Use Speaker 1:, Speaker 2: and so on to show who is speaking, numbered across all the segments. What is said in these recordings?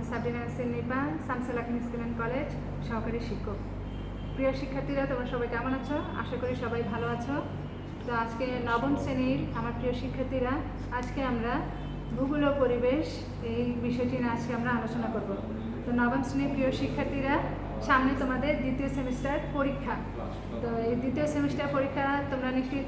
Speaker 1: Sabrina Nasrin Nipa, Shamsul Akim school and college সহকারী শিক্ষক। প্রিয় শিক্ষার্থীরা, তোমরা সবাই কেমন আছো? আশা করি সবাই ভালো আছো। তো আজকে নবম শ্রেণীর আমার প্রিয় শিক্ষার্থীরা, আজকে আমরা ভূগোল ও পরিবেশ এই বিষয়টি নিয়ে আজকে আমরা আলোচনা করব। তো নবম শ্রেণীর প্রিয় শিক্ষার্থীরা, সামনে তোমাদের দ্বিতীয় সেমিস্টার পরীক্ষা। তো এই দ্বিতীয় সেমিস্টার পরীক্ষা তোমরা নিশ্চয়ই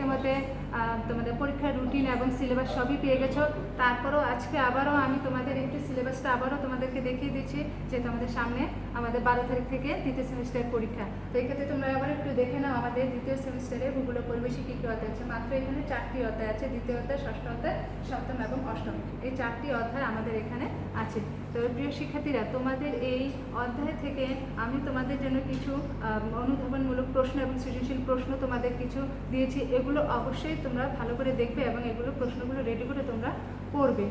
Speaker 1: তোমাদের পরীক্ষার রুটিন এবং সিলেবাস সবই পেয়ে গেছো। তারপরও আজকে আবারও আমি তোমাদের একটু সিলেবাসটা আবারও তোমাদেরকে দেখিয়ে দিচ্ছি যে তোমাদের সামনে আমাদের 12 তারিখ থেকে দ্বিতীয় সেমিস্টার পরীক্ষা। তো এক্ষেত্রে তোমরা আবার একটু দেখে নাও আমাদের দ্বিতীয় সেমিস্টারে ভূগোল ও পরিবেশে কী কী অধ্যায় আছে। মাত্র এখানে 4টি অধ্যায় আছে, দ্বিতীয় অধ্যায়, ষষ্ঠ অধ্যায়, সপ্তম এবং অষ্টম, এই 4টি অধ্যায় আমাদের এখানে আছে। তো প্রিয় শিক্ষার্থীরা, তোমাদের এই অধ্যায় থেকে আমি তোমাদের জন্য কিছু অনুধাবনমূলক প্রশ্ন এবং সৃজনশীল প্রশ্ন তোমাদের কিছু দিয়েছি। এগুলো অবশ্যই তোমরা ভালো করে দেখবে এবং এগুলো প্রশ্নগুলো রেডি করে তোমরা পড়বে।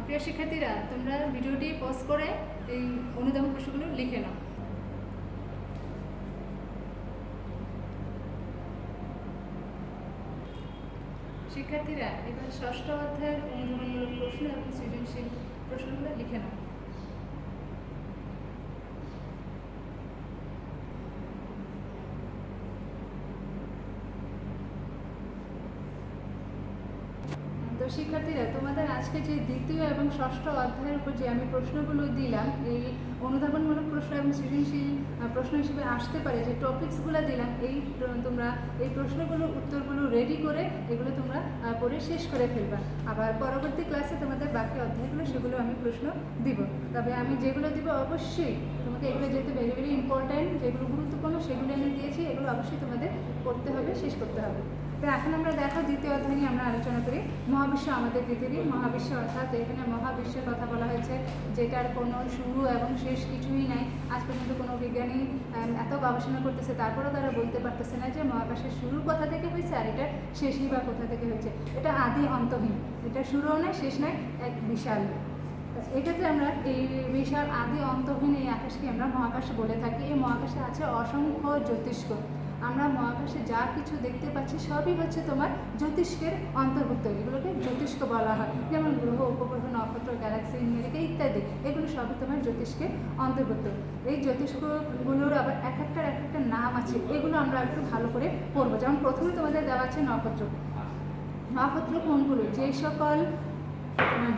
Speaker 1: প্রিয় শিক্ষার্থীরা, তোমরা ভিডিওটি পজ করে এই অনুধাবন প্রশ্নগুলো লিখে নাও। শিক্ষার্থীরা, এবার ষষ্ঠ অধ্যায়ের অনুধাবনমূলক প্রশ্ন এবং সৃজনশীল প্রশ্নগুলো লিখে নাও। তো শিক্ষার্থীরা, তোমাদের আজকে যে দ্বিতীয় এবং ষষ্ঠ অধ্যায়ের উপর যে আমি প্রশ্নগুলো দিলাম, এই অনুধাবনমূলক প্রশ্ন এবং সৃজনশীল প্রশ্ন হিসেবে আসতে পারে যে টপিকসগুলো দিলাম, তোমরা এই প্রশ্নগুলোর উত্তরগুলো রেডি করে এগুলো তোমরা পড়ে শেষ করে ফেলবা। আবার পরবর্তী ক্লাসে তোমাদের বাকি অধ্যায়গুলো সেগুলো আমি প্রশ্ন দিব। তবে আমি যেগুলো দিব অবশ্যই তোমাকে এগুলো যেহেতু ভেরি ভেরি ইম্পর্ট্যান্ট, যেগুলো গুরুত্বপূর্ণ সেগুলো আমি দিয়েছি, এগুলো অবশ্যই তোমাদের পড়তে হবে, শেষ করতে হবে। তো এখন আমরা দেখো দ্বিতীয় অধ্যায় নিয়ে আমরা আলোচনা করি। মহাবিশ্ব আমাদের পৃথিবী। মহাবিশ্ব অর্থাৎ এখানে মহাবিশ্বের কথা বলা হয়েছে, যেটার কোনো শুরু এবং শেষ কিছুই নাই। আজ পর্যন্ত কোনো বিজ্ঞানী এত গবেষণা করতেছে, তারপরেও তারা বলতে পারতেছে না যে মহাকাশের শুরু কোথা থেকে হয়েছে আর এটা শেষই বা কোথা থেকে হয়েছে। এটা আদি অন্তহীন, এটা শুরুও নাই শেষ নাই, এক বিশাল। এক্ষেত্রে আমরা এই বিশাল আদি অন্তহীন এই আকাশকে আমরা মহাকাশ বলে থাকি। এই মহাকাশে আছে অসংখ্য জ্যোতিষ্ক। আমরা মহাকাশে যা কিছু দেখতে পাচ্ছি সবই হচ্ছে তোমার জ্যোতিষ্কের অন্তর্ভুক্ত। এগুলোকে জ্যোতিষ্ক বলা হয়, যেমন গ্রহ, উপগ্রহ, নক্ষত্র, গ্যালাক্সি, মেরিকা ইত্যাদি, এগুলো সবই তোমার জ্যোতিষ্কের অন্তর্ভুক্ত। এই জ্যোতিষ্কগুলোর আবার এক একটা নাম আছে, এগুলো আমরা একটু ভালো করে পড়বো। যেমন প্রথমে তোমাদের দেওয়া আছে নক্ষত্র। নক্ষত্র কোনগুলো? যে সকল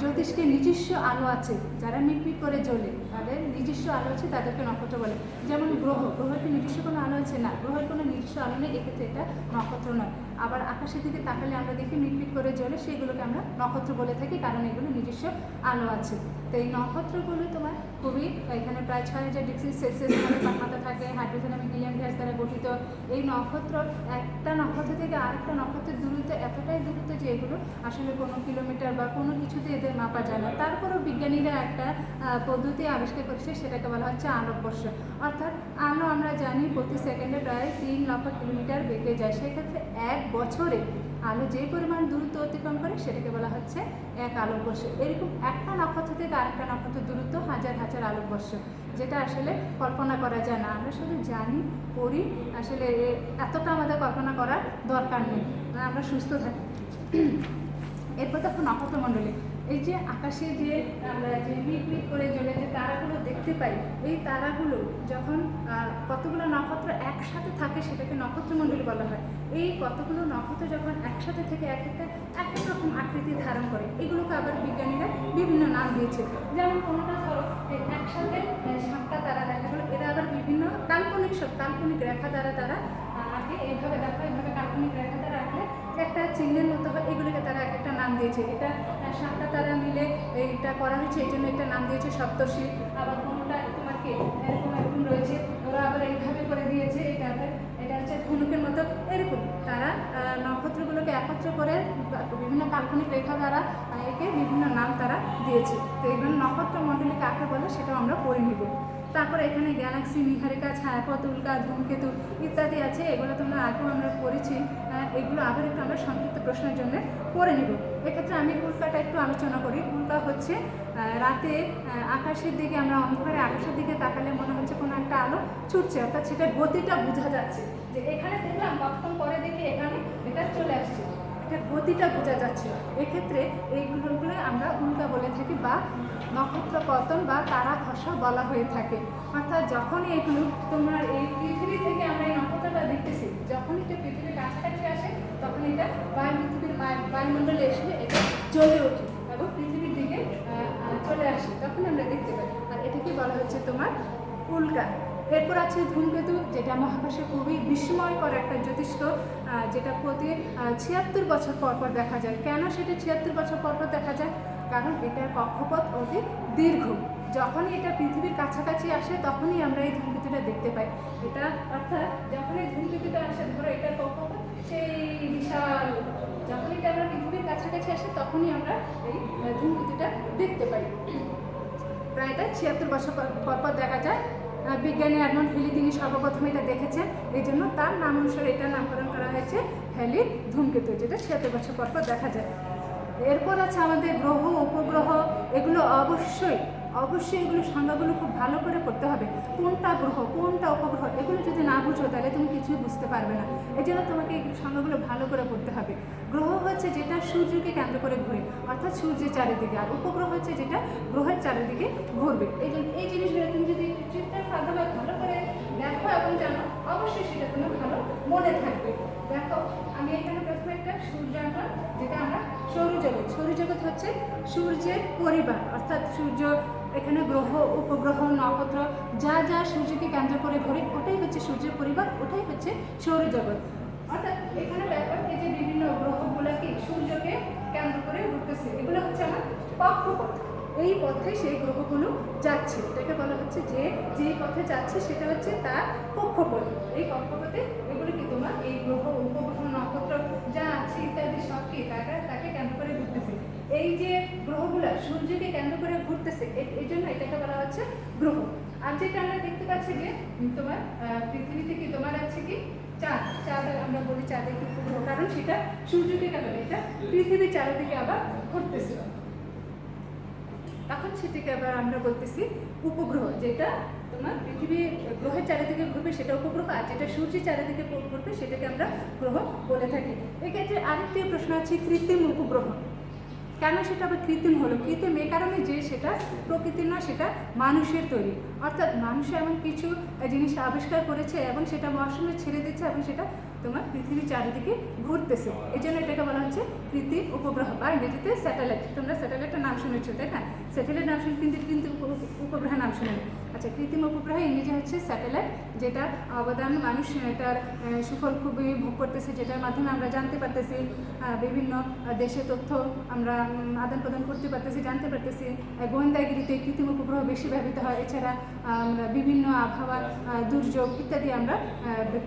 Speaker 1: জ্যোতিষ্কে নিজস্ব আলো আছে, যারা মিটমিট করে জ্বলে, তাদের নিজস্ব আলো আছে, তাদেরকে নক্ষত্র বলে। যেমন গ্রহের কি নিজস্ব কোনো আলো আছে? না, গ্রহের কোনো নিজস্ব আলো নেই, এক্ষেত্রে এটা নক্ষত্র নয়। আবার আকাশের দিকে তাকালে আমরা দেখি মিটমিট করে জ্বলে, সেগুলোকে আমরা নক্ষত্র বলে থাকি, কারণ এগুলো নিজস্ব আলো আছে। তো এই নক্ষত্রগুলো তোমার খুবই, এখানে প্রায় 6000 ডিগ্রি সেলসিয়াস তাপমাত্রা থাকে, হাইড্রোজেন এবং হিলিয়াম গ্যাস দ্বারা গঠিত। এই নক্ষত্র একটা নক্ষত্র থেকে আরেকটা নক্ষত্রের দূরত্ব এতটাই দূরত্ব যে এগুলো আসলে কোনো কিলোমিটার বা কোনো কিছুতে এদের মাপা যায় না। তারপরেও বিজ্ঞানীরা একটা পদ্ধতি আবিষ্কার করেছে, সেটাকে বলা হচ্ছে আলোকবর্ষ। অর্থাৎ আলো আমরা জানি প্রতি সেকেন্ডে প্রায় 3 লক্ষ কিলোমিটার বেগে যায়। সেক্ষেত্রে এক বছরে আলো যে পরিমাণ দূরত্ব অতিক্রম করে সেটাকে বলা হচ্ছে এক আলোকবর্ষ। এরকম একটা নক্ষত্র থেকে আরেকটা নক্ষত্রের দূরত্ব হাজার হাজার আলোকবর্ষ, যেটা আসলে কল্পনা করা যায় না। আমরা শুধু জানি, পড়ি, আসলে এতটা আমাদের কল্পনা করার দরকার নেই, আমরা সুস্থ থাকি। এরপর দেখো নক্ষত্রমণ্ডলী। এই যে আকাশে যে আমরা যে মিটমিট করে জ্বলে যে তারাগুলো দেখতে পাই, এই তারাগুলো যখন কতগুলো নক্ষত্র একসাথে থাকে সেটাকে নক্ষত্রমণ্ডলী বলা হয়। এই কতগুলো নক্ষত্র যখন একসাথে থেকে এক এক রকম আকৃতি ধারণ করে, এগুলোকে আবার বিজ্ঞানীরা বিভিন্ন নাম দিয়েছে। যেমন কোনোটা ধরো একসাথে 7টা তারা দেখা গেলো, এরা আবার বিভিন্ন কাল্পনিক রেখা দ্বারা তারা আগে এইভাবে দেখো, এইভাবে কাল্পনিক রেখা দ্বারা আঁকলে একটা চিহ্নের মতো হয়, এগুলিকে তারা এক একটা নাম দিয়েছে। এটা 7টা তারা মিলে এইটা করা হয়েছে, এই জন্য একটা নাম দিয়েছে সপ্তর্ষি। আবার কোনোটা তোমার কি এরকম রয়েছে, ওরা আবার এইভাবে করে দিয়েছে, এটা হচ্ছে ধনুকের মতো। এরকম তারা নক্ষত্রগুলোকে একত্র করে বিভিন্ন কাল্পনিক রেখা দ্বারা একে বিভিন্ন নাম তারা দিয়েছে। তো এইগুলো নক্ষত্রমণ্ডলী কাকে বলে সেটাও আমরা পড়ে নিব। তারপরে এখানে গ্যালাক্সি, নীহারিকা, ছায়াপথ, উল্কা, ধূমকেতু ইত্যাদি আছে, এগুলো তোমরা আগেও আমরা পড়েছি। এগুলো আবার একটু আমরা সংক্ষিপ্ত প্রশ্নের জন্য পড়ে নিব। এক্ষেত্রে আমি উল্কাটা একটু আলোচনা করি। উল্কা হচ্ছে রাতে আকাশের দিকে, আমরা অন্ধকারে আকাশের দিকে তাকালে মনে হচ্ছে কোনো একটা আলো ছুটছে, অর্থাৎ সেটার গতিটা বোঝা যাচ্ছে যে এখানে দেখলাম, কতক্ষণ পরে দেখি এখানে এটা চলে আসছে। এটা গতিটা বোঝা যাচ্ছে। এক্ষেত্রে এইগুলোগুলো আমরা উল্কা বলে থাকি বা নক্ষত্র পতন বা তারা খসা বলা হয়ে থাকে। অর্থাৎ যখনই এগুলো তোমার এই পৃথিবী থেকে আমরা এই নক্ষত্রটা দেখতেছি, যখন এটা পৃথিবীর কাছাকাছি আসে তখন এটা পৃথিবীর বায়ুমণ্ডলে এসে এটা জ্বলে ওঠে এবং পৃথিবীর দিকে চলে আসে, তখন আমরা দেখতে পাই। আর এটাকে বলা হচ্ছে তোমার উল্কা। এরপর আছে ধূমকেতু, যেটা মহাকাশে খুবই বিস্ময়কর একটা জ্যোতিষ্ক, যেটা প্রতি 76 বছর পর পর দেখা যায়। কেন সেটা 76 বছর পর পর দেখা যায়? কারণ এটার কক্ষপথ অতি দীর্ঘ। যখনই এটা পৃথিবীর কাছাকাছি আসে তখনই আমরা এই ধূমকেতুটা দেখতে পাই। এটা অর্থাৎ যখন এই ধূমকেতুটা আসে, ধরো এটার কক্ষপথ সেই বিশাল, যখন এটা আমরা পৃথিবীর কাছাকাছি আসে তখনই আমরা এই ধূমকেতুটা দেখতে পাই। প্রায় এটা 76 বছর পর পর দেখা যায়। বিজ্ঞানী এডমন্ড হেলি তিনি সর্বপ্রথম এটা দেখেছেন, এই জন্য তার নাম অনুসারে এটার নামকরণ করা হয়েছে হেলি ধূমকেতু, যেটা 76 বছর পর পর দেখা যায়। এরপর আছে আমাদের গ্রহ উপগ্রহ। এগুলো অবশ্যই এগুলো সংজ্ঞাগুলো খুব ভালো করে পড়তে হবে। কোনটা গ্রহ কোনটা উপগ্রহ এগুলো যদি না বুঝো তাহলে তুমি কিছুই বুঝতে পারবে না। এই জন্য তোমাকে এই সংজ্ঞাগুলো ভালো করে পড়তে হবে। গ্রহ হচ্ছে যেটা সূর্যকে কেন্দ্র করে ঘুরে, অর্থাৎ সূর্যের চারিদিকে, আর উপগ্রহ হচ্ছে যেটা গ্রহের চারিদিকে ঘুরবে। এই জিনিসগুলো তুমি যদি চিত্রের মাধ্যমে ভালো করে দেখো এবং জানো, অবশ্যই সেটা তোমার ভালো মনে থাকবে। দেখো আমি এখানে প্রথমে একটা সূর্য আঁকলাম, যেটা আমরা সৌরজগৎ। সৌরজগৎ হচ্ছে সূর্যের পরিবার, অর্থাৎ সূর্য, এখানে গ্রহ উপগ্রহ নক্ষত্র যা যা সূর্যকে কেন্দ্র করে ঘোরে ওটাই হচ্ছে সূর্যের পরিবার, ওটাই হচ্ছে সৌরজগৎ। অর্থাৎ এখানে ব্যাপার এই যে বিভিন্ন গ্রহগুলো কি সূর্যকে কেন্দ্র করে ঘুরতেছে, এগুলো হচ্ছে আমার কক্ষপথ। এই পথে সেই গ্রহগুলো যাচ্ছে, এটাকে বলা হচ্ছে যে যেই পথে যাচ্ছে সেটা হচ্ছে তার কক্ষপথ। এই কক্ষপথে এগুলো কি তোমার এই গ্রহ উপগ্রহ নক্ষত্র যা আছে ইত্যাদি সব কি তাকে কেন্দ্র করে ঘুরতেছে। এই যে গ্রহগুলো সূর্যকে কেন্দ্র করে ঘুরতেছে, এই জন্য এটাকে বলা হচ্ছে গ্রহ। আর যেটা আমরা দেখতে পাচ্ছি যে তোমার পৃথিবী থেকে তোমার আছে কি চাঁদ আমরা বলি চাঁদ একটি উপগ্রহ, কারণ সেটা সূর্যকে কেন, এটা পৃথিবীর চারিদিকে আবার ঘুরতেছে। তখন সেটাকে আবার আমরা বলতেছি উপগ্রহ, যেটা তোমার পৃথিবী গ্রহের চারিদিকে ঘুরবে সেটা উপগ্রহ, আর যেটা সূর্যের চারিদিকে ঘুরবে সেটাকে আমরা গ্রহ বলে থাকি। এক্ষেত্রে আরেকটি প্রশ্ন আছে কৃত্রিম উপগ্রহ। কেন সেটা আবার কৃত্রিম হলো? কৃত্রিম এ কারণে যে সেটা প্রকৃতির না, সেটা মানুষের তৈরি। অর্থাৎ মানুষ এমন কিছু জিনিস আবিষ্কার করেছে এবং সেটা মহাশূন্যে ছেড়ে দিচ্ছে এবং সেটা তোমার পৃথিবীর চারিদিকে ঘুরতেছে। এই জন্য এটাকে বলা হচ্ছে কৃত্রিম উপগ্রহ বা ইংরেজিতে স্যাটেলাইট। তোমরা স্যাটেলাইটের নাম শুনেছো তাই না? স্যাটেলাইট নাম শুনে কিন্তু উপগ্রহের নাম শুনে। আচ্ছা, কৃত্রিম উপগ্রহ ইংরেজি হচ্ছে স্যাটেলাইট, যেটা অবদান মানুষ এটার সুফল খুবই ভোগ করতেছে, যেটার মাধ্যমে আমরা জানতে পারতেছি বিভিন্ন দেশের তথ্য আমরা আদান প্রদান করতে পারতেছি, জানতে পারতেছি। গোয়েন্দাগিরিতে কৃত্রিম উপগ্রহ বেশি ব্যবহৃত হয়। এছাড়া আমরা বিভিন্ন আবহাওয়া দুর্যোগ ইত্যাদি আমরা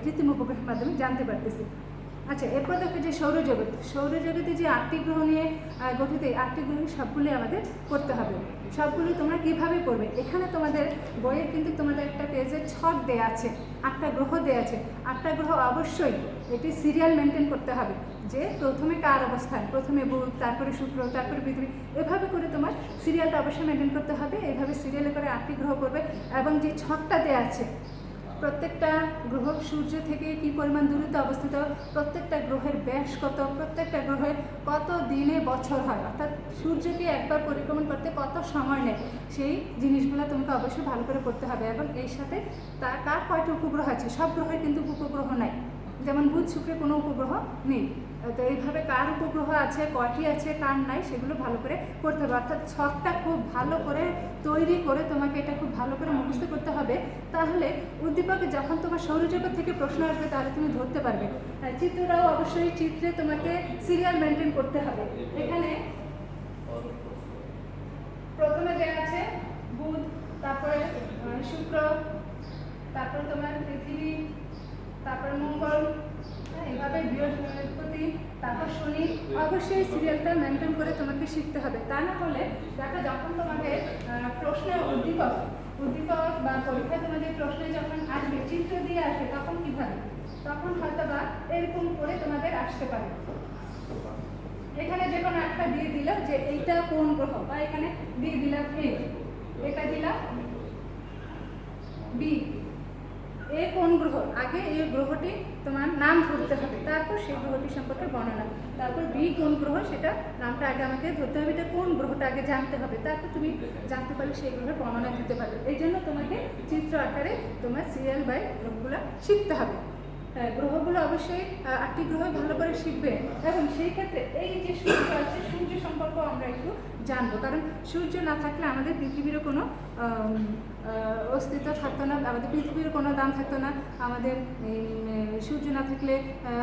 Speaker 1: কৃত্রিম উপগ্রহের মাধ্যমে জানতে পারতেছি। আচ্ছা, এরপর দেখো যে সৌরজগৎ। সৌরজগতে যে 8টি গ্রহ নিয়ে গঠিত, এই 8টি গ্রহ সবগুলি আমাদের করতে হবে। সবগুলি তোমরা কিভাবে করবে? এখানে তোমাদের বইয়ে কিন্তু তোমাদের একটা পেজে ছক দেয়া আছে, 8টা গ্রহ দেয়া আছে। 8টা গ্রহ অবশ্যই এটি সিরিয়াল মেনটেন করতে হবে, যে প্রথমে কার অবস্থান, প্রথমে বুধ, তারপরে শুক্র, তারপরে পৃথিবী, এভাবে করে তোমার সিরিয়ালটা অবশ্যই মেনটেন করতে হবে। এইভাবে সিরিয়ালে করে 8টি গ্রহ করবে এবং যে ছকটা দেয়া আছে প্রত্যেকটা গ্রহ সূর্য থেকে কী পরিমাণ দূরত্বে অবস্থিত, প্রত্যেকটা গ্রহের ব্যাস কত, প্রত্যেকটা গ্রহের কত দিনে বছর হয়, অর্থাৎ সূর্যকে একবার পরিক্রমণ করতে কত সময় নেয়, সেই জিনিসগুলো তোমাকে অবশ্যই ভালো করে করতে হবে। এবং এই সাথে কার কয়টা উপগ্রহ আছে, সব গ্রহের কিন্তু উপগ্রহ নাই, যেমন বুধ শুক্রে কোনো উপগ্রহ নেই। তো এইভাবে কার উপগ্রহ আছে, কয়টি আছে, কার নাই, সেগুলো ভালো করে করতে হবে। অর্থাৎ ছকটা খুব ভালো করে তৈরি করে তোমাকে এটা খুব ভালো করে মুখস্থ করতে হবে। তাহলে উদ্দীপকে যখন তোমার সৌরজগৎ থেকে প্রশ্ন আসবে তাহলে তুমি ধরতে পারবে। চিত্রটাও অবশ্যই চিত্রে তোমাকে সিরিয়াল মেনটেন করতে হবে। এখানে প্রথমে দেওয়া আছে বুধ, তারপরে শুক্র, তারপরে তোমার পৃথিবী, তারপরে মঙ্গল, এইভাবে বৃহস্পতি, তারপর শনি। অবশ্যই সিরিয়ালটা মেনটেন করে তোমাকে শিখতে হবে। তা না হলে দেখো যখন তোমাকে প্রশ্নে উদ্দীপক বা পরীক্ষায় তোমাদের প্রশ্নে যখন আসবে, চিত্র দিয়ে আসবে, তখন কীভাবে, তখন হয়তো বা এরকম করে তোমাদের আসতে পারে। এখানে যে কোনো একটা দিয়ে দিল যে এইটা কোন গ্রহ, বা এখানে দিয়ে দিলাম এ, এটা দিলাম বি, এ কোন গ্রহ, আগে এই গ্রহটি তোমার নাম ধরতে হবে, তারপর সেই গ্রহটি সম্পর্কে বর্ণনা। তারপর বি কোন গ্রহ, সেটা নামটা আগে আমাকে ধরতে হবে, এটা কোন গ্রহটা আগে জানতে হবে, তারপর তুমি জানতে পারলে সেই গ্রহের বর্ণনা দিতে পারবে। এই জন্য তোমাকে চিত্র আকারে তোমার সিরিয়াল বাই গ্রহগুলো শিখতে হবে। গ্রহগুলো অবশ্যই 8টি গ্রহ ভালো করে শিখবে, এবং সেই ক্ষেত্রে এই যে সূর্য আছে, সূর্য সম্পর্কে আমরা একটু জানবো, কারণ সূর্য না থাকলে আমাদের পৃথিবীরও কোনো অস্তিত্ব থাকতো না, আমাদের পৃথিবীর কোনো দাম থাকতো না, আমাদের সূর্য না থাকলে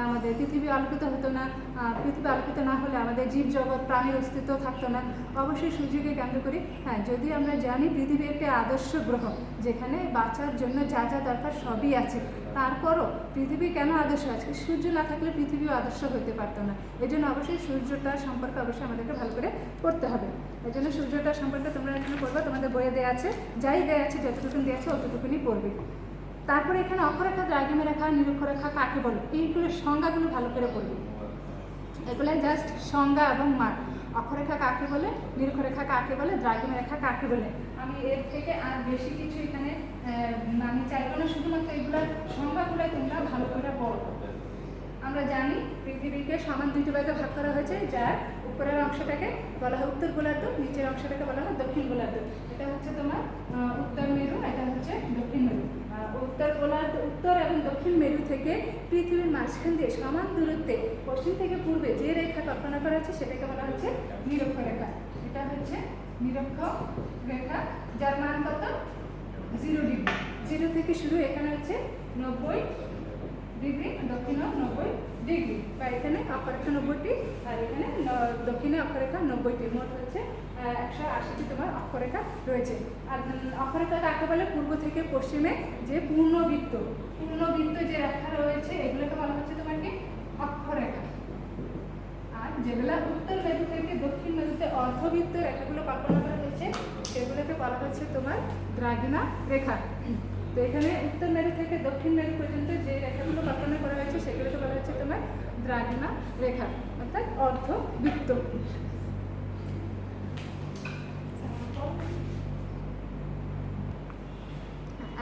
Speaker 1: আমাদের পৃথিবী আলোকিত হতো না, পৃথিবী আলোকিত না হলে আমাদের জীবজগৎ প্রাণীর অস্তিত্ব থাকতো না। অবশ্যই সূর্যকে কেন্দ্র করি। হ্যাঁ, যদি আমরা জানি পৃথিবী একটি আদর্শ গ্রহ, যেখানে বাঁচার জন্য যা যা দরকার সবই আছে, তারপরও পৃথিবী কেন আদর্শ? আজকে সূর্য না থাকলে পৃথিবীও আদর্শ হতে পারতো না। এই জন্য অবশ্যই সূর্যটা সম্পর্কে অবশ্যই আমাদেরকে ভালো করে পড়তে হবে। এই জন্য সূর্যটা সম্পর্কে তোমরা এখানে পড়বে, তোমাদের বইয়ে দেওয়া আছে, যাই দেওয়া আছে, যতটুকুন দেওয়া আছে অতটুকুনি পড়বে। তারপরে এখানে অক্ষরেখা, দ্রাঘিমা রেখা, নিরক্ষরেখা কাকে বলে, এইগুলোর সংজ্ঞাগুলো ভালো করে পড়বে। এগুলো জাস্ট সংজ্ঞা এবং মান। অক্ষরেখা কাকে বলে, নিরক্ষরেখা কাকে বলে, দ্রাঘিমা রেখা কাকে বলে। আমি এর থেকে আর বেশি কিছু এখানে আমি চাইবো না, শুধুমাত্র এগুলোর সংজ্ঞাগুলো তোমরা ভালো করে পড়ো। আমরা জানি পৃথিবীকে সমান দুইটি ভাগে ভাগ করা হয়েছে, যার উপরের অংশটাকে বলা হয় উত্তর গোলার্ধ, নিচের অংশটাকে বলা হয় দক্ষিণ গোলার্ধ। এটা হচ্ছে তোমার উত্তর মেরু, এটা হচ্ছে দক্ষিণ মেরু। উত্তর গোলার্ধ, উত্তর এবং দক্ষিণ মেরু থেকে পৃথিবীর মাঝখান দিয়ে সমান দূরত্বে পশ্চিম থেকে পূর্বে যে রেখা কল্পনা করা হচ্ছে সেটাকে বলা হচ্ছে নিরক্ষরেখা। এটা হচ্ছে নিরক্ষরেখা, যার মান কত? 0 ডিগ্রি। 0 থেকে শুরু, এখানে হচ্ছে 90 ডিগ্রি, দক্ষিণেও 90 ডিগ্রি, বা এখানে অক্ষরেখা 90টি আর এখানে দক্ষিণে অক্ষরেখা 90টি, মোট হচ্ছে 180টি তোমার অক্ষরেখা রয়েছে। আর অক্ষরেখা কাকে বলে? পূর্ব থেকে পশ্চিমে যে পূর্ণবৃত্ত, পূর্ণবৃত্ত যে রেখা রয়েছে এগুলোকে বলা হচ্ছে তোমার কি? অক্ষরেখা। আর যেগুলা উত্তর মেরু থেকে দক্ষিণ মেরুতে অর্ধবৃত্ত রেখাগুলো কল্পনা করা হয়েছে সেগুলোকে বলা হচ্ছে তোমার দ্রাঘিমা রেখা। তো এখানে উত্তর মেরু থেকে দক্ষিণ মেরু পর্যন্ত যে রেখাগুলো কল্পনা করা হয়েছে সেগুলোকে বলা হচ্ছে তোমার দ্রাঘিমা রেখা, অর্থাৎ অর্ধবৃত্ত।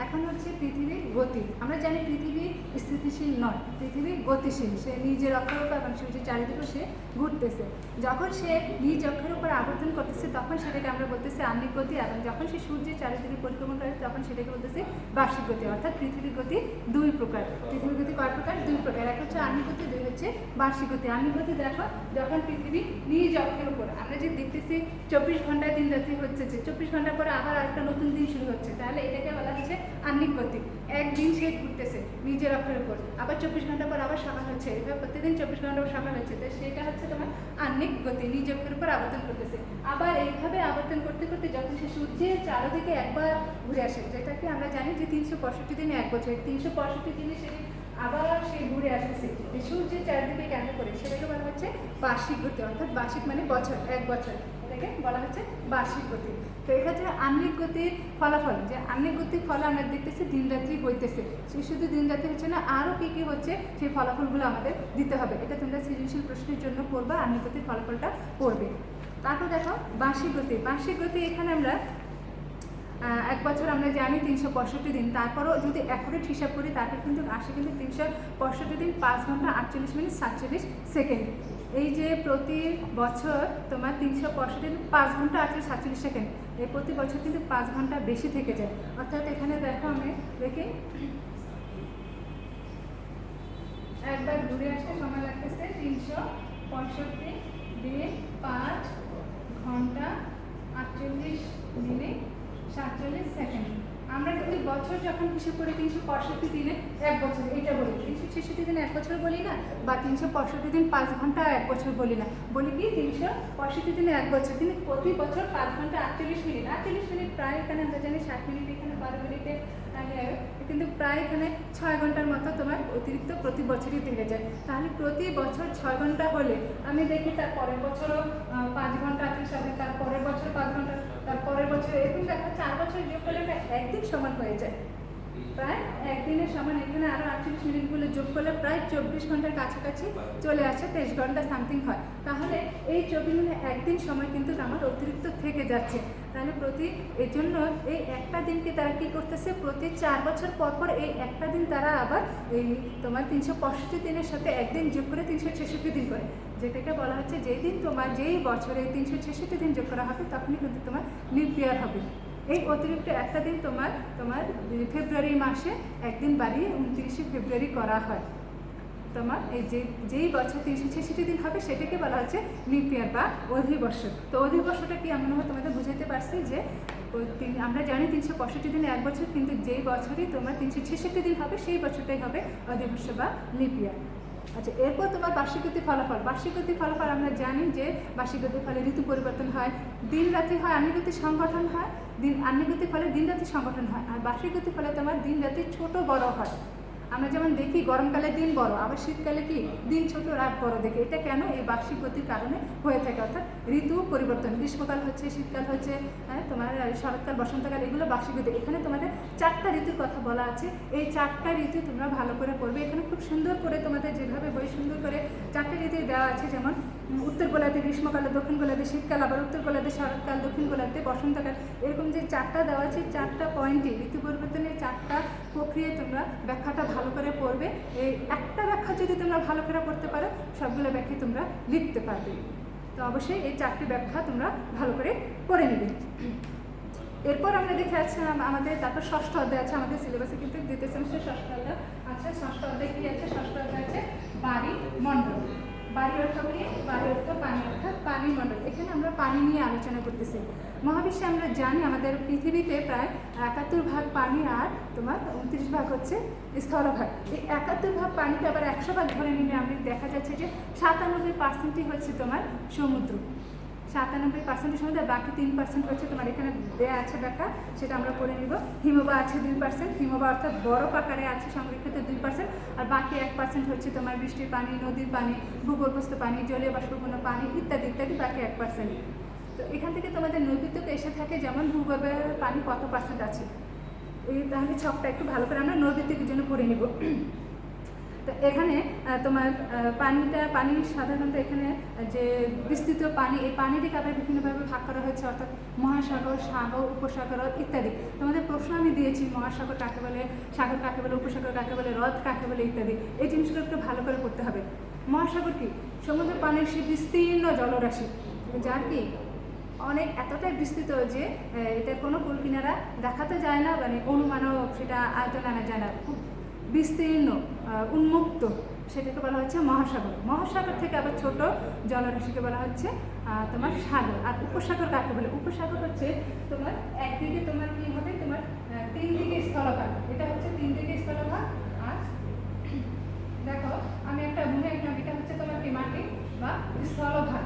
Speaker 1: এখন হচ্ছে পৃথিবীর গতি। আমরা জানি পৃথিবী স্থিতিশীল নয়, পৃথিবী গতিশীল, সে নিজের অক্ষের উপর এবং সূর্যের চারিদিকে সে ঘুরতেছে। যখন সে নিজ অক্ষের উপর আবর্তন করতেছে তখন সেটাকে আমরা বলতেছি আহ্নিক গতি, এবং যখন সে সূর্যের চারিদিকে পরিক্রমণ করে তখন সেটাকে বলতেছি বার্ষিক গতি। অর্থাৎ পৃথিবীর গতি দুই প্রকার। পৃথিবীর গতি কয় প্রকার? দুই প্রকার। এক হচ্ছে আহ্নিক গতি, দুই হচ্ছে বার্ষিক গতি। আহ্নিক গতি দেখো, যখন পৃথিবী নিজ অক্ষের উপর, আমরা যে দেখতেছি 24 ঘন্টায় দিন রাত্রি হচ্ছে, যে 24 ঘন্টা পরে আবার একটা নতুন দিন শুরু হচ্ছে, তাহলে এটাকে বলা হচ্ছে আহ্নিক গতি। একদিন সে ঘুরতেছে নিজের অক্ষের উপর, আবার 24 ঘন্টা পর আবার সকাল হচ্ছে, এভাবে প্রতিদিন 24 ঘন্টা পর সকাল হচ্ছে, তো সেটা হচ্ছে তোমার আহ্নিক গতি, নিজ অক্ষের উপর আবর্তন করতেছে। আবার এইভাবে আবর্তন করতে করতে যখন সে সূর্যের চারদিকে একবার ঘুরে আসে, যেটাকে আমরা জানি যে 365 দিনে এক বছর, 365 দিনে সে আবার সে ঘুরে আসতেছে সূর্যের চারদিকে কেন্দ্র করে, সেটাকে বলা হচ্ছে বার্ষিক গতি। অর্থাৎ বার্ষিক মানে বছর, এক বছর, এটাকে বলা হচ্ছে বার্ষিক গতি। তো এক্ষেত্রে আহ্নিক গতির ফলাফল, যে আহ্নিক গতির ফলে আমরা দেখতেছি দিন রাত্রি হইতেছে, সে শুধু দিন রাত্রি হচ্ছে না, আরও কী কী হচ্ছে সেই ফলাফলগুলো আমাদের দিতে হবে। এটা তোমরা সৃজনশীল প্রশ্নের জন্য পড়বা, আহ্নিক গতির ফলাফলটা পড়বে। তারপর দেখো বার্ষিক গতি। বার্ষিক গতি এখানে আমরা এক বছর আমরা জানি 365 দিন, তারপরও যদি অ্যাকুরেট হিসাব করি তারপর কিন্তু আসে কিন্তু 365 দিন 5 ঘন্টা 48 মিনিট 47 সেকেন্ড। এই যে প্রতি বছর তোমার 365 দিন 5 ঘন্টা 47 সেকেন্ড, এই প্রতি বছর কিন্তু 5 ঘন্টা বেশি থেকে যায়। অর্থাৎ এখানে দেখো আমি দেখি একবার ঘুরে আসতে সময় লাগতেছে 365 দিন 5 ঘন্টা 48 মিনিট 47 সেকেন্ড। আমরা কিন্তু বছর যখন হিসেব করি 365 দিনে এক বছর এটা বলি, 366 দিনে এক বছর বলি না, বা 365 দিন 5 ঘন্টা এক বছর বলি না, বলি কি 365 দিনে এক বছর। কিন্তু প্রতি বছর 5 ঘন্টা 48 মিনিট, 48 মিনিট প্রায় এখানে আমরা জানি 60 মিনিট, এখানে 12 মিনিটে কিন্তু প্রায় এখানে 6 ঘন্টার মতো তোমার অতিরিক্ত প্রতি বছরই থেকে যায়। তাহলে প্রতি বছর 6 ঘন্টা হলে আমি দেখি তার পরের বছরও 5 ঘন্টা 38 হবে, তার পরের বছর 5 ঘন্টা, তার পরের বছর, এরকম দেখা 4 বছর যোগ করলে একদিন সমান হয়ে যায়। প্রায় একদিনের সমান এখানে আরও 48 মিনিটগুলো যোগ করলে প্রায় 24 ঘন্টার কাছাকাছি চলে আসে, 23 ঘন্টা সামথিং হয়। তাহলে এই 24 মিনিট একদিন সময় কিন্তু আমার অতিরিক্ত থেকে যাচ্ছে। তাহলে এর জন্য এই একটা দিনকে তারা কি করতেছে, প্রতি 4 বছর পর পর এই একটা দিন তারা আবার এই তোমার 365 দিনের সাথে একদিন যোগ করে 366 দিন করে, যেটাকে বলা হচ্ছে যেই দিন তোমার যেই বছরে 366 দিন যোগ করা হবে তখনই কিন্তু তোমার লিপ ইয়ার হবে। এই অতিরিক্ত একটা দিন তোমার ফেব্রুয়ারি মাসে একদিন বাড়িয়ে 29শে ফেব্রুয়ারি করা হয়। তোমার এই যেই বছর 366 দিন হবে সেটাকে বলা হচ্ছে লিপ ইয়ার বা অধিবর্ষ। তো অধিবর্ষটা কি আমি মনে হয় তোমাদের বুঝাতে পারছি যে আমরা জানি 365 দিনে এক বছর, কিন্তু যেই বছরই তোমার 366 দিন হবে সেই বছরটাই হবে অধিবর্ষ বা লিপ ইয়ার। আচ্ছা, এরপর তোমার বার্ষিকগতি ফলাফল। বার্ষিকগতি ফলাফল আমরা জানি যে বার্ষিকগতির ফলে ঋতু পরিবর্তন হয়, দিন রাত্রি হয়, আহ্নিকগতি সংগঠন হয়, আহ্নিকগতির ফলে দিন রাত্রি সংগঠন হয়, আর বার্ষিকগতির ফলে তোমার দিন রাত্রি ছোট বড় হয়। আমরা যেমন দেখি গরমকালে দিন বড়, আবার শীতকালে কি দিন ছোট রাত বড় দেখি। এটা কেন? এই বার্ষিক গতির কারণে হয়ে থাকে, অর্থাৎ ঋতু পরিবর্তন। গ্রীষ্মকাল হচ্ছে, শীতকাল হচ্ছে, তোমার শরৎকাল, বসন্তকাল, এগুলো বার্ষিক ঋতু। এখানে তোমাদের 4টা ঋতুর কথা বলা আছে। এই 4টা ঋতু তোমরা ভালো করে পড়বে। এখানে খুব সুন্দর করে তোমাদের যেভাবে বই সুন্দর করে 4টা ঋতু দেওয়া আছে, যেমন উত্তর গোলার্ধে গ্রীষ্মকালে, দক্ষিণ গোলার্ধে শীতকাল, আবার উত্তর গোলার্ধে শরৎকাল, দক্ষিণ গোলার্ধে বসন্তকাল, এরকম যে 4টা দেওয়া আছে, 4টা পয়েন্টে ঋতু পরিবর্তনের 4টা প্রক্রিয়ায় তোমরা ব্যাখ্যাটা ভালো করে পড়বে। এই একটা ব্যাখ্যা যদি তোমরা ভালো করে পড়তে পারো, সবগুলো ব্যাখ্যা তোমরা লিখতে পারবে। তো অবশ্যই এই 4টি ব্যাখ্যা তোমরা ভালো করে পড়ে নেবে। এরপর আমরা দেখে আছি আমাদের তারপর ষষ্ঠ অধ্যায় আছে আমাদের সিলেবাসে, কিন্তু দ্বিতীয় সেমিস্টার ষষ্ঠ অধ্যায় আছে। ষষ্ঠ অধ্যায় কি আছে? ষষ্ঠ অধ্যায় আছে বাড়ি মণ্ডল। বাড়ি অর্থ কি? বাড়ি অর্থ পানি, অর্থাৎ পানি মণ্ডল। এখানে আমরা পানি নিয়ে আলোচনা করতেছি। মহাবিশ্বে আমরা জানি আমাদের পৃথিবীতে প্রায় 71 ভাগ পানি আর তোমার 29 ভাগ হচ্ছে স্থলভাগ। এই 71 ভাগ পানিকে আবার 100 ভাগ ধরে নিলে আমি দেখা যাচ্ছে যে 97% হচ্ছে তোমার সমুদ্র। 97% সমুদ্র, বাকি 3% হচ্ছে তোমার এখানে দেয়া আছে ব্যাখ্যা, সেটা আমরা করে নিব। হিমবাহ আছে 2%, হিমবাহ অর্থাৎ বরফ আকারে আছে সংরক্ষিত 2%, আর বাকি 1% হচ্ছে তোমার বৃষ্টির পানি, নদীর পানি, ভূগর্ভস্থ পানি, জলীয় বাষ্পপূর্ণ পানি ইত্যাদি ইত্যাদি, বাকি 1%। তো এখান থেকে তোমাদের নদীতে এসে থাকে যেমন ভূগর্ভের পানি কত পার্সেন্ট আছে, এই তাহলে ছকটা একটু ভালো করে আমরা নদীর জন্য পড়ে নিব। তো এখানে তোমার পানি সাধারণত এখানে যে বিস্তৃত পানি, এই পানিটিকে আবার বিভিন্নভাবে ভাগ করা হয়েছে, অর্থাৎ মহাসাগর, সাগর, উপসাগর ইত্যাদি। তোমাদের প্রশ্ন আমি দিয়েছি মহাসাগর কাকে বলে, সাগর কাকে বলে, উপসাগর কাকে বলে, হ্রদ কাকে বলে ইত্যাদি। এই জিনিসগুলো একটু ভালো করে পড়তে হবে। মহাসাগর কি? সমুদ্রের পানির সে বিস্তীর্ণ জলরাশি, যার কি অনেক এতটাই বিস্তৃত যে এটা কোনো কুল কিনারা দেখাতে যায় না, মানে অনুমানও সেটা আয়তন আনা যায় না, খুব বিস্তীর্ণ উন্মুক্ত, সেটাকে বলা হচ্ছে মহাসাগর। মহাসাগর থেকে আবার ছোট জলরাশিকে বলা হচ্ছে তোমার সাগর। আর উপসাগর কাকে বলে? উপসাগর হচ্ছে তোমার একদিকে তোমার কি হবে, তোমার 3 দিকে স্থলভাগ, এটা হচ্ছে 3 দিকে স্থলভাগ। আর দেখো আমি একটা মনে রাখলাম, এটা হচ্ছে তোমার কি মাটি বা স্থলভাগ,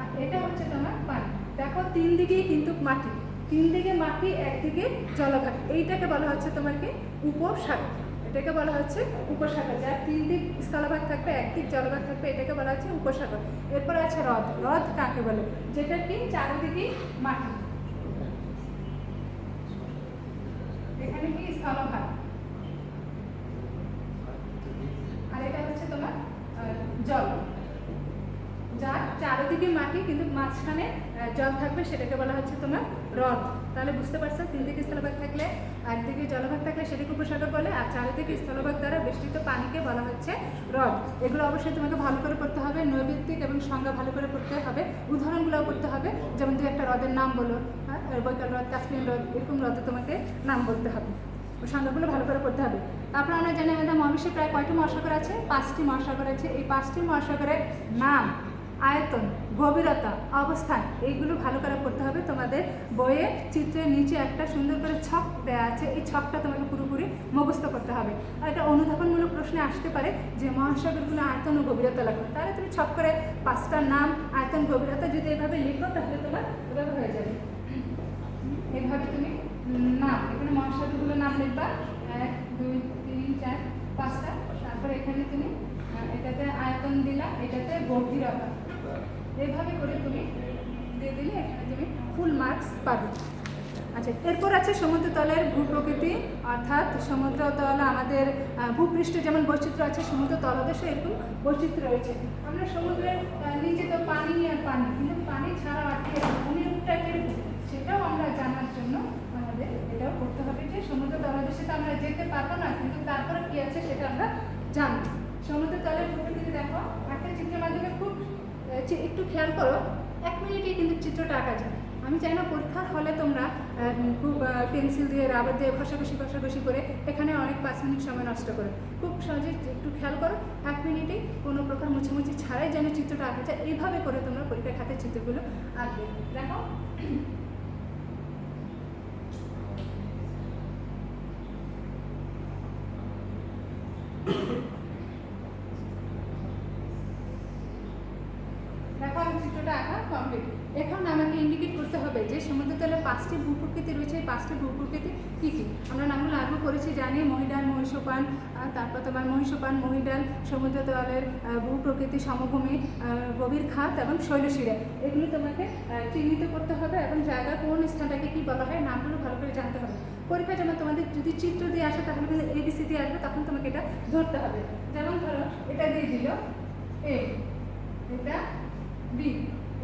Speaker 1: আর এটা হচ্ছে তোমার পানি। দেখো 3 দিকেই কিন্তু মাটি, 3 দিকে মাটি, একদিকে জলভাগ, এইটাকে বলা হচ্ছে তোমার কি উপসাগর। এটাকে বলা হচ্ছে উপসাগর, যার 3 দিক স্থলভাগ থাকবে, একদিক জলভাগ থাকবে, এটাকে বলা হচ্ছে উপসাগর। এরপর আছে হ্রদ। হ্রদ কাকে বলে? যেটা কি চারিদিকে মাটি, এখানে কি স্থলভাগ, আর এটা হচ্ছে তোমার জল, যার চারিদিকে মাটি কিন্তু মাঝখানে জল থাকবে, সেটাকে বলা হচ্ছে তোমার হ্রদ। তাহলে বুঝতে পারছো, 3 দিকে স্থলভাগ থাকলে, একদিকে জলভাগ থাকলে সেটাকে উপসাগর বলে, আর চারিদিকে স্থলভাগ দ্বারা বেষ্টিত পানিকে বলা হচ্ছে হ্রদ। এগুলো অবশ্যই তোমাকে ভালো করে পড়তে হবে, নৈর্ব্যক্তিক এবং সংজ্ঞা ভালো করে পড়তে হবে, উদাহরণগুলোও পড়তে হবে। যেমন 2-1টা হ্রদের নাম বলো, হ্যাঁ, বৈকাল হ্রদ, কাশ্মীর হ্রদ, এরকম হ্রদে তোমাকে নাম বলতে হবে, সংজ্ঞাগুলো ভালো করে পড়তে হবে। তারপর আমরা জানি আমাদের মহাবিশ্বে প্রায় কয়টি মহাসাগর আছে? 5টি মহাসাগর আছে। এই 5টি মহাসাগরের নাম, আয়তন, গভীরতা, অবস্থান, এইগুলো ভালো করে পড়তে হবে। তোমাদের বইয়ে চিত্রের নিচে একটা সুন্দর করে ছক দেওয়া আছে, এই ছকটা তোমাকে পুরোপুরি মুখস্থ করতে হবে। আর এটা অনুধাবনমূলক প্রশ্নে আসতে পারে যে মহাসাগরগুলো আয়তন ও গভীরতা লাগবে, তাহলে তুমি ছক করে 5টার নাম, আয়তন, গভীরতা যদি এভাবে লিখো তাহলে তোমার এভাবে হয়ে যাবে। এইভাবে তুমি নাম, এখানে মহাসাগরগুলোর নাম লিখবা, 1, 2, 3, 4, 5টা। তারপরে এখানে তুমি এটাতে আয়তন দিলা, এটাতে গভীরতা, এইভাবে করে তুমি দিয়ে দিলে এখানে তুমি ফুল মার্কস পাবে। আচ্ছা, এরপর আছে সমুদ্রতলের ভূপ্রকৃতি, অর্থাৎ সমুদ্রতল আমাদের ভূপৃষ্ঠে যেমন বৈচিত্র্য আছে, সমুদ্র তলদেশে এরকম বৈচিত্র্য রয়েছে। আমরা সমুদ্রের নিচে তো পানি আর পানি, কিন্তু পানি ছাড়া আটকে অনুরূপটা কিরকম সেটাও আমরা জানার জন্য আমাদের এটাও করতে হবে যে সমুদ্র তলদেশে তো আমরা যেতে পারবো না, কিন্তু তারপরে কি আছে সেটা আমরা জানবো। সমুদ্র তলের ভূপ্রকৃতি দেখো একটা চিত্রের মাধ্যমে খুব একটু খেয়াল করো, 1 মিনিটেই কিন্তু চিত্রটা আঁকা যায়। আমি চাই না পরীক্ষার হলে তোমরা খুব পেন্সিল দিয়ে রাবার দিয়ে ঘষাঘষি করে এখানে অনেক 5 মিনিট সময় নষ্ট করো। খুব সহজে একটু খেয়াল করো, 1 মিনিটেই কোনো প্রকার মুছামুছি ছাড়াই যেন চিত্রটা আঁকা যায়, এইভাবে করে তোমরা পরীক্ষার খাতে চিত্রগুলো আঁকবে। দেখো দেখো আমি চিত্রটা আঁকা কমপ্লিট। এখন আমাকে ইন্ডিকেট করতে হবে যে সমুদ্রতলে 5টি ভূপ্রকৃতি রয়েছে। এই 5টি ভূপ্রকৃতি কী কী আমরা নামগুলো আগেও করেছি জানি, মহিডাল, মহীসোপান, তারপর তোমার মহীসোপান, মহিডাল, সমুদ্রতলের ভূপ্রকৃতি, সমভূমি, গভীর খাত এবং শৈলশিরা। এগুলো তোমাকে চিহ্নিত করতে হবে এবং জায়গা কোন স্থানটাকে কী বলা হয় নামগুলো ভালো করে জানতে হবে। পরীক্ষা যেমন তোমাদের যদি চিত্র দিয়ে আসে তাহলে কিন্তু ABC দিয়ে আসবে, তখন তোমাকে এটা ধরতে হবে। যেমন ধরো এটা দিয়ে দিল এ, এটা বি,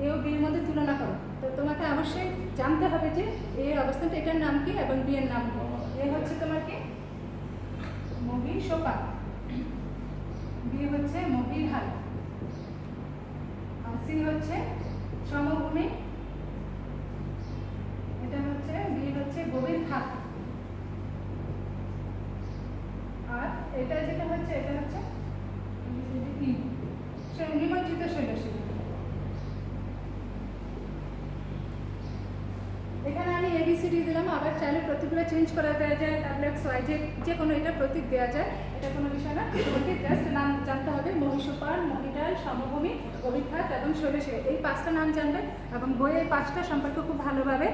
Speaker 1: এ ও বির মধ্যে তুলনা করো, তো তোমাকে অবশ্যই জানতে হবে যে এর অবস্থানটা এটার নাম কি এবং বি এর নাম কি। এ হচ্ছে তোমার কি মহীসোপান, বি হচ্ছে মহীঢাল, আর সি হচ্ছে সমভূমি, এটা হচ্ছে বি হচ্ছে গভীর খাত, আর এটা যেটা হচ্ছে এটা হচ্ছে নিমজ্জিত শৈলশিরা। এখানে আমি ABCD দিলাম, আবার চাইলে প্রতীকগুলো চেঞ্জ করা দেওয়া যায়, WXY যে কোনো এটা প্রতীক দেওয়া যায়, এটা কোনো বিষয় না। তোমাকে জাস্ট নাম জানতে হবে, মহীসোপান, মহীঢাল, সমভূমি, গভীর খাত এবং শৈলশিরা, এই 5টা নাম জানবে এবং বইয়ে এই 5টা সম্পর্কে খুব ভালোভাবে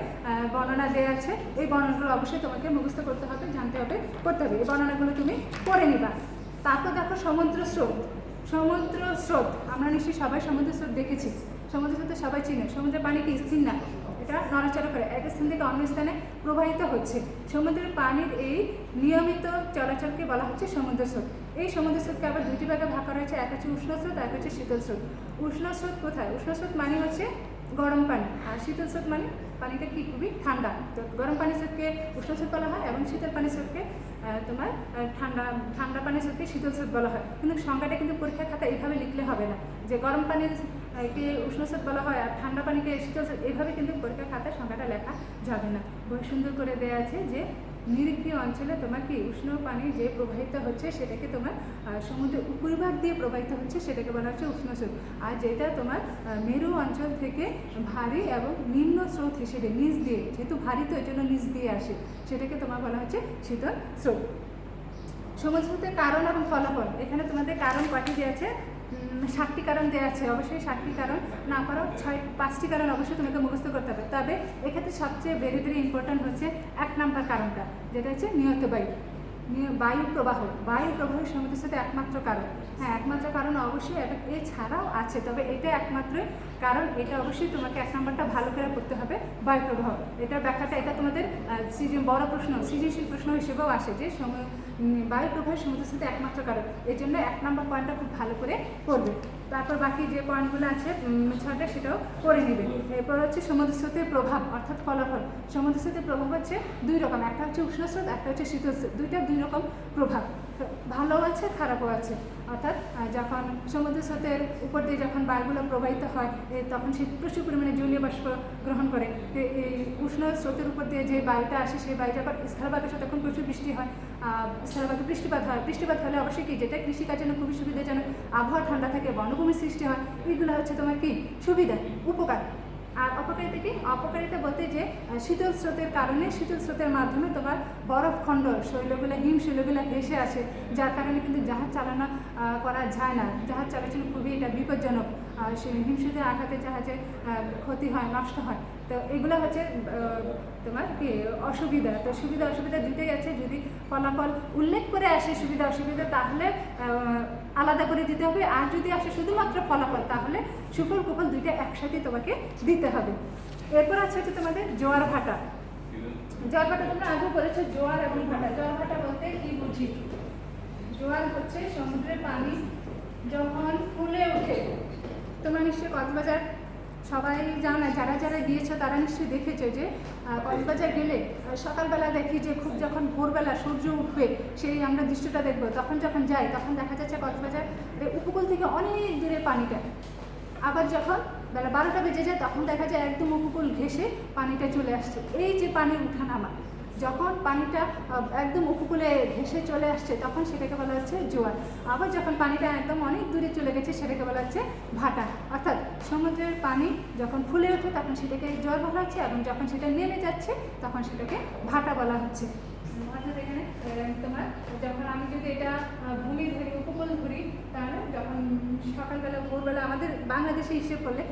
Speaker 1: বর্ণনা দেওয়া আছে। এই বর্ণনাগুলো অবশ্যই তোমাকে মুখস্থ করতে হবে, জানতে হবে, করতে হবে। এই বর্ণনাগুলো তুমি পড়ে নিবা। তারপর দেখো সমুদ্র স্রোত। সমুদ্র স্রোত আমরা নিশ্চয়ই সবাই সমুদ্র স্রোত দেখেছি, সমুদ্র স্রোত সবাই চিনে। সমুদ্রের পানি কি স্থির না, এটা নড়াচড়া করে, এক স্থান থেকে অন্য স্থানে প্রবাহিত হচ্ছে। সমুদ্রের পানির এই নিয়মিত চলাচলকে বলা হচ্ছে সমুদ্র স্রোত। এই সমুদ্র স্রোতকে আবার 2টি ভাগে ভাগ করা হয়েছে, এক হচ্ছে উষ্ণ স্রোত, এক হচ্ছে শীতল স্রোত। উষ্ণ স্রোত কোথায়? উষ্ণ স্রোত মানে হচ্ছে গরম পানি, আর শীতল স্রোত মানে পানিটা কি খুবই ঠান্ডা। তো গরম পানি স্রোতকে উষ্ণ স্রোত বলা হয় এবং শীতল পানি স্রোতকে তোমার ঠান্ডা পানি স্রোতকে শীতল স্রোত বলা হয়। কিন্তু সংজ্ঞাটা কিন্তু পরীক্ষার খাতায় এইভাবে লিখলে হবে না যে গরম পানির কে উষ্ণ স্রোত বলা হয় আর ঠান্ডা পানিকে শীতল স্রোত, এইভাবে কিন্তু পরীক্ষার খাতায় সংজ্ঞাটা লেখা যাবে না। বই সুন্দর করে দেওয়া আছে যে নিরক্ষীয় অঞ্চলে তোমার কি উষ্ণ পানি যে প্রবাহিত হচ্ছে সেটাকে তোমার সমুদ্রের উপরিভাগ দিয়ে প্রবাহিত হচ্ছে সেটাকে বলা হচ্ছে উষ্ণ স্রোত। আর যেটা তোমার মেরু অঞ্চল থেকে ভারী এবং নিম্ন স্রোত হিসেবে নিচ দিয়ে, যেহেতু ভারী তো এর জন্য নিচ দিয়ে আসে, সেটাকে তোমার বলা হচ্ছে শীতল স্রোত। সমুদ্র স্রোতের কারণ এবং ফলাফল, এখানে তোমাদের কারণ কয়টি দেওয়া আছে? 7টি কারণ দেওয়া আছে। অবশ্যই 7টি কারণ না পারো 5টি কারণ অবশ্যই তোমাকে মুখস্থ করতে হবে। তবে এক্ষেত্রে সবচেয়ে ভেরি ইম্পর্ট্যান্ট হচ্ছে 1 নম্বর কারণটা, যেটা হচ্ছে নিয়ত বায়ু, বায়ু প্রবাহ। বায়ু প্রবাহের সমুদ্র স্রোতে একমাত্র কারণ, হ্যাঁ একমাত্র কারণ অবশ্যই, এবং এছাড়াও আছে, তবে এটা একমাত্রই কারণ। এটা অবশ্যই তোমাকে 1 নম্বরটা ভালো করে পড়তে হবে, বায়ু প্রবাহ। এটা ব্যাখ্যাটা, এটা তোমাদের বড় প্রশ্ন, সৃজনশীল প্রশ্ন হিসেবেও আসে যে বায়ু প্রবাহের সমুদ্র স্রোতে একমাত্র কারণ। এই জন্য 1 নম্বর পয়েন্টটা খুব ভালো করে পড়বে। তারপর বাকি যে পয়েন্টগুলো আছে 6টা সেটাও পড়ে নেবে। এরপর হচ্ছে সমুদ্র স্রোতের প্রভাব অর্থাৎ ফলাফল। সমুদ্র স্রোতের প্রভাব হচ্ছে 2 রকম, একটা হচ্ছে উষ্ণ স্রোত, একটা হচ্ছে শীতল স্রোত। 2 রকম প্রভাব, ভালো আছে খারাপও আছে। অর্থাৎ যখন সমুদ্র স্রোতের উপর দিয়ে যখন বায়ুগুলো প্রবাহিত হয় তখন সে প্রচুর পরিমাণে জলীয় বাষ্প গ্রহণ করে। এই উষ্ণ স্রোতের উপর দিয়ে যে বায়ুটা আসে সেই বায়ু যখন স্থলভাগে আসে তখন প্রচুর বৃষ্টি হয়, স্থলভাগে বৃষ্টিপাত হয়। বৃষ্টিপাত হলে অবশ্যই কি, যেটা কৃষিকাজের জন্য খুবই সুবিধাজনক, আবহাওয়া ঠান্ডা থাকে, বনভূমির সৃষ্টি হয়, এগুলো হচ্ছে তোমার কি সুবিধা, উপকার। আর অপকারিতা কি? অপকারিতা বলতে যে শীতল স্রোতের কারণে, শীতল স্রোতের মাধ্যমে তোমার বরফখণ্ড শৈলগুলো, হিমশৈলগুলো ভেসে আসে, যার কারণে কিন্তু জাহাজ চালনা করা যায় না। জাহাজ চলাচল খুবই এটা বিপজ্জনক, হিমশৈলের আঘাতে জাহাজে ক্ষতি হয়, নষ্ট হয়। তো এগুলো হচ্ছে তোমার কি অসুবিধা। তো সুবিধা অসুবিধা 2টাই আছে। যদি ফলাফল উল্লেখ করে আসে সুবিধা অসুবিধা তাহলে আলাদা করে দিতে হবে, আর যদি আসে শুধুমাত্র ফলাফল তাহলে সুফল কুফল 2টা একসাথে তোমাকে দিতে হবে। এরপর আছে হচ্ছে তোমাদের জোয়ার ভাটা। জোয়ার ভাটা তোমরা আগে বলেছো জোয়ার এবং ভাটা। জোয়ার ভাটা বলতে কি বুঝি? জোয়ার হচ্ছে সমুদ্রের পানি যখন ফুলে ওঠে। তোমরা নিশ্চয়ই কক্সবাজার সবাই জানো, যারা যারা গিয়েছো তারা নিশ্চয়ই দেখেছো যে কক্সবাজার গেলে সকালবেলা দেখি যে খুব যখন ভোরবেলা সূর্য উঠবে সেই আমরা দৃশ্যটা দেখবো। তখন যখন যাই তখন দেখা যাচ্ছে কক্সবাজার উপকূল থেকে অনেক দূরে পানিটা। আবার যখন বেলা 12টা বেজে যায় তখন দেখা যায় একদম উপকূল ঘেঁষে পানিটা চলে আসছে। এই যে পানির উঠানামা, যখন পানিটা একদম উপকূলে ঘেঁষে চলে আসছে তখন সেটাকে বলা হচ্ছে জোয়ার। আবার যখন পানিটা একদম অনেক দূরে চলে গেছে সেটাকে বলা হচ্ছে ভাটা। অর্থাৎ সমুদ্রের পানি যখন ফুলে ওঠে তখন সেটাকে জোয়ার বলা হচ্ছে, এবং যখন সেটা নেমে যাচ্ছে তখন সেটাকে ভাটা বলা হচ্ছে। অর্থাৎ এখানে তোমার যখন আমি যদি এটা ভূমি ধরি, উপকূল ধরি, তাহলে যখন সকালবেলা ভোরবেলা আমাদের বাংলাদেশে হিসেব করলে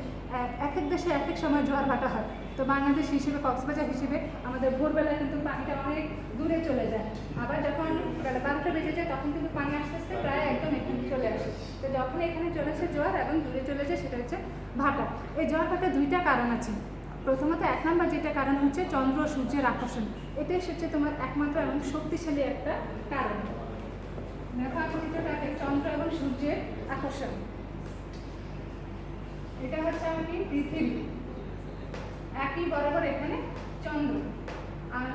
Speaker 1: এক এক দেশে এক এক সময় জোয়ার ভাটা হয়। তো বাংলাদেশ হিসেবে, কক্সবাজার হিসেবে আমাদের ভোরবেলা কিন্তু পানিটা অনেক দূরে চলে যায়। আবার যখন বেলা 12টা বেজে যায় তখন কিন্তু পানি আস্তে আস্তে প্রায় একদম এখানে চলে আসে। তো যখন এখানে চলে আসে জোয়ার এবং দূরে চলে যায় সেটা হচ্ছে ভাটা। এই জোয়ার ভাটার দুইটা কারণ আছে। প্রথমত 1 নম্বর যেটা কারণ হচ্ছে চন্দ্র সূর্যের আকর্ষণ। এটাই হচ্ছে তোমার একমাত্র এবং শক্তিশালী একটা কারণ। দেখো আকর্ষিতটাকে চন্দ্র এবং সূর্যের আকর্ষণ। এটা হচ্ছে আমাকে পৃথিবী, একই বরাবর এখানে চন্দ্র। আর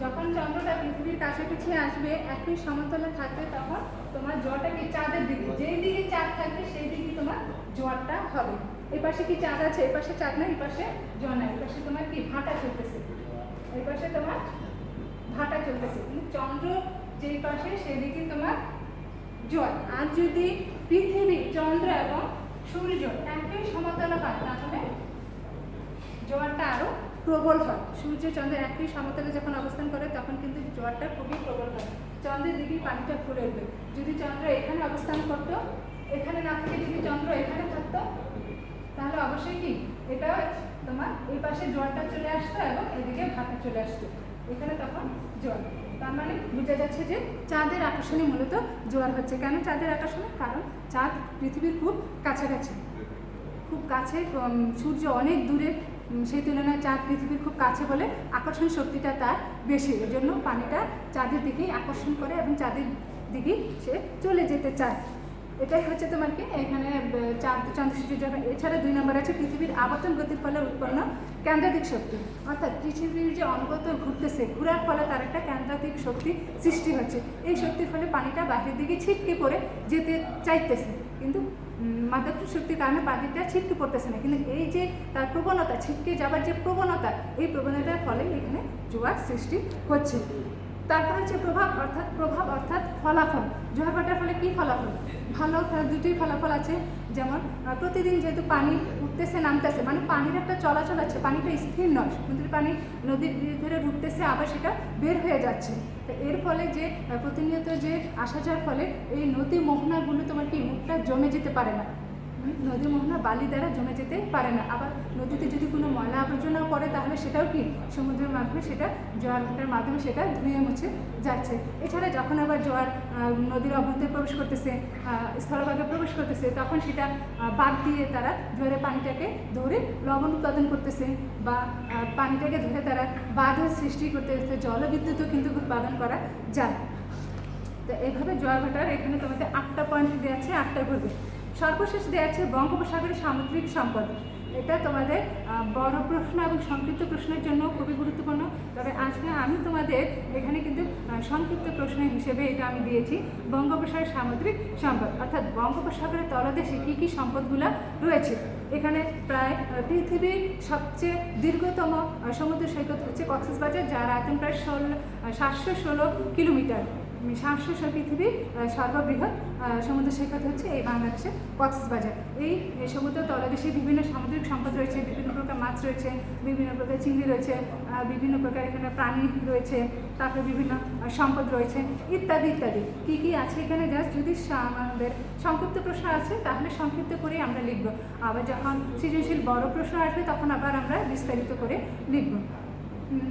Speaker 1: যখন চন্দ্রটা পৃথিবীর কাছাকাছি আসবে, একই সমতলে থাকবে, তখন তোমার জোয়ারটা কি চাঁদের দিকে, যেই দিকে চাঁদ থাকবে সেই দিকে তোমার জোয়ারটা হবে। এই পাশে কি চাঁদ আছে? এই পাশে চাঁদ না, এই পাশে জোয়ার না, এই পাশে তোমার কি ভাটা চলতেছে, এই পাশে তোমার ভাটা চলতেছে। কিন্তু চন্দ্র যেই পাশে সেদিকে তোমার জোয়ার। আর যদি পৃথিবী, চন্দ্র এবং সূর্য একই সমতলে হয় তাহলে জোয়ারটা আরো প্রবল হয়। সূর্য চন্দ্র একই সমতলে যখন অবস্থান করে তখন কিন্তু জোয়ারটা খুবই প্রবল হয়। চন্দ্রের দিকে পানিটা ফুলে উঠবে। যদি চন্দ্র এখানে অবস্থান করতো, এখানে না থেকে যদি চন্দ্র এখানে থাকতো, তাহলে অবশ্যই কি এটা তোমার এই পাশে জোয়ারটা চলে আসতো এবং এদিকে ভাটা চলে আসতো, এখানে তখন জোয়ার। তার মানে বোঝা যাচ্ছে যে চাঁদের আকর্ষণে মূলত জোয়ার হচ্ছে। কেন চাঁদের আকর্ষণে? কারণ চাঁদ পৃথিবীর খুব কাছাকাছি, খুব কাছে, সূর্য অনেক দূরে, সেই তুলনায় চাঁদ পৃথিবীর খুব কাছে বলে আকর্ষণ শক্তিটা তার বেশি। এর জন্য পানিটা চাঁদের দিকেই আকর্ষণ করে এবং চাঁদের দিকেই সে চলে যেতে চায়। এটাই হচ্ছে তোমার কি এখানে চন্দ্র সূর্য। এছাড়া 2 নম্বর আছে পৃথিবীর আবর্তন গতির ফলে উৎপন্ন কেন্দ্রাতিক শক্তি। অর্থাৎ পৃথিবীর যে অনবরত ঘুরতেছে, ঘোরার ফলে তার একটা কেন্দ্রাতিক শক্তি সৃষ্টি হচ্ছে। এই শক্তির ফলে পানিটা বাইরের দিকে ছিটকে পড়ে যেতে চাইতেছে, কিন্তু মাধ্যাকর্ষণ শক্তির কারণে পানিটা ছিটকে পড়তেছে না। কিন্তু এই যে তার প্রবণতা, ছিটকে যাবার যে প্রবণতা, এই প্রবণতার ফলে এখানে জোয়ার সৃষ্টি হচ্ছে। তারপর হচ্ছে প্রভাব অর্থাৎ ফলাফল। জোয়ার ভাটার ফলে কি ফলাফল? ভালো খারাপ দুটোই ফলাফল আছে। যেমন প্রতিদিন যেহেতু পানি উঠতেছে নামতেছে, মানে পানির একটা চলাচল আছে, পানিটা স্থির নয়। সমুদ্রের পানি নদীর ভিতরে ঢুকতেছে আবার সেটা বের হয়ে যাচ্ছে। তো এর ফলে যে প্রতিনিয়ত যে আসা যাওয়ার ফলে এই নদী মোহনাগুলো তোমার কি মুখটা জমে যেতে পারে না, নদী মোহনা বালি দ্বারা জমে যেতে পারে না। আবার নদীতে যদি কোনো ময়লা আবর্জনা পড়ে তাহলে সেটাও কি সমুদ্রের মাধ্যমে, সেটা জোয়ার ভাটার মাধ্যমে সেটা ধুয়ে মুছে যাচ্ছে। এছাড়া যখন আবার জোয়ার নদীর অভ্যন্তরে প্রবেশ করতেছে, স্থলভাগে প্রবেশ করতেছে, তখন সেটা বাদ দিয়ে তারা জোয়ারের পানিটাকে ধরে লবণ উৎপাদন করতেছে, বা পানিটাকে ধরে তারা বাঁধের সৃষ্টি করতেছে, জলবিদ্যুৎও কিন্তু উৎপাদন করা যায়। তো এইভাবে জোয়ার ভাটার এখানে তোমাদের 8টা পয়েন্ট দেওয়া আছে, 8টা ঘুরবে। সর্বশেষ দেওয়া আছে বঙ্গোপসাগরের সামুদ্রিক সম্পদ। এটা তোমাদের বড় প্রশ্ন এবং সংক্ষিপ্ত প্রশ্নের জন্য খুবই গুরুত্বপূর্ণ। তবে আজকে আমি তোমাদের এখানে কিন্তু সংক্ষিপ্ত প্রশ্ন হিসেবে এটা আমি দিয়েছি বঙ্গোপসাগরের সামুদ্রিক সম্পদ, অর্থাৎ বঙ্গোপসাগরের তলদেশে কী কী সম্পদগুলো রয়েছে। এখানে প্রায় পৃথিবীর সবচেয়ে দীর্ঘতম সমুদ্র সৈকত হচ্ছে কক্সবাজার, যার আয়তন প্রায় 716 কিলোমিটার। পৃথিবীর সর্ববৃহৎ সমুদ্র সৈকত হচ্ছে এই বাংলাদেশের কক্সবাজার। এই সমুদ্র তলদেশে বিভিন্ন সামুদ্রিক সম্পদ রয়েছে, বিভিন্ন প্রকার মাছ রয়েছে, বিভিন্ন প্রকার চিংড়ি রয়েছে, বিভিন্ন প্রকার এখানে প্রাণী রয়েছে, তারপরে বিভিন্ন সম্পদ রয়েছে, ইত্যাদি ইত্যাদি। কী কী আছে এখানে জাস্ট যদি আমাদের সংক্ষিপ্ত প্রশ্ন আছে তাহলে সংক্ষিপ্ত করেই আমরা লিখব, আবার যখন সৃজনশীল বড় প্রশ্ন আসবে তখন আবার আমরা বিস্তারিত করে লিখব।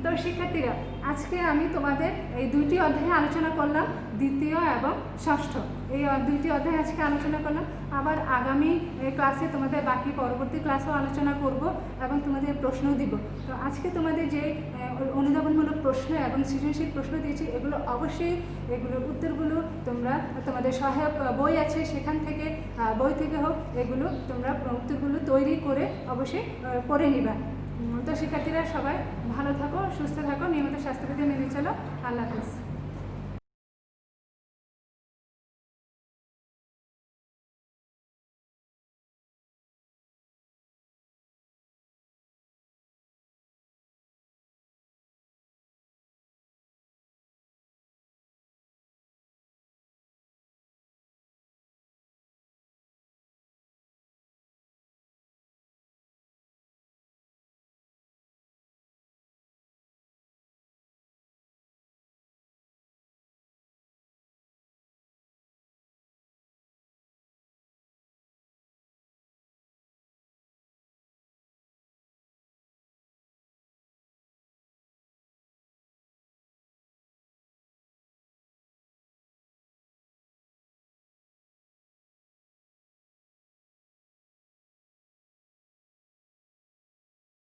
Speaker 1: তো শিক্ষার্থীরা, আজকে আমি তোমাদের এই দুইটি অধ্যায়ে আলোচনা করলাম, দ্বিতীয় এবং ষষ্ঠ। এই দুইটি অধ্যায় আজকে আলোচনা করলাম। আবার আগামী ক্লাসে তোমাদের বাকি পরবর্তী ক্লাসও আলোচনা করব এবং তোমাদের প্রশ্নও দিব। তো আজকে তোমাদের যে অনুধাবনমূলক প্রশ্ন এবং সৃজনশীল প্রশ্ন দিয়েছি, এগুলো অবশ্যই এগুলোর উত্তরগুলো তোমরা তোমাদের সহায়ক বই আছে, সেখান থেকে বই থেকে হোক এগুলো তোমরা উত্তরগুলো তৈরি করে অবশ্যই পড়ে নিবা। তো শিক্ষার্থীরা সবাই ভালো থাকো, সুস্থ থাকো, নিয়মিত স্বাস্থ্যবিধি মেনে চলো। আল্লাহ হাফেজ।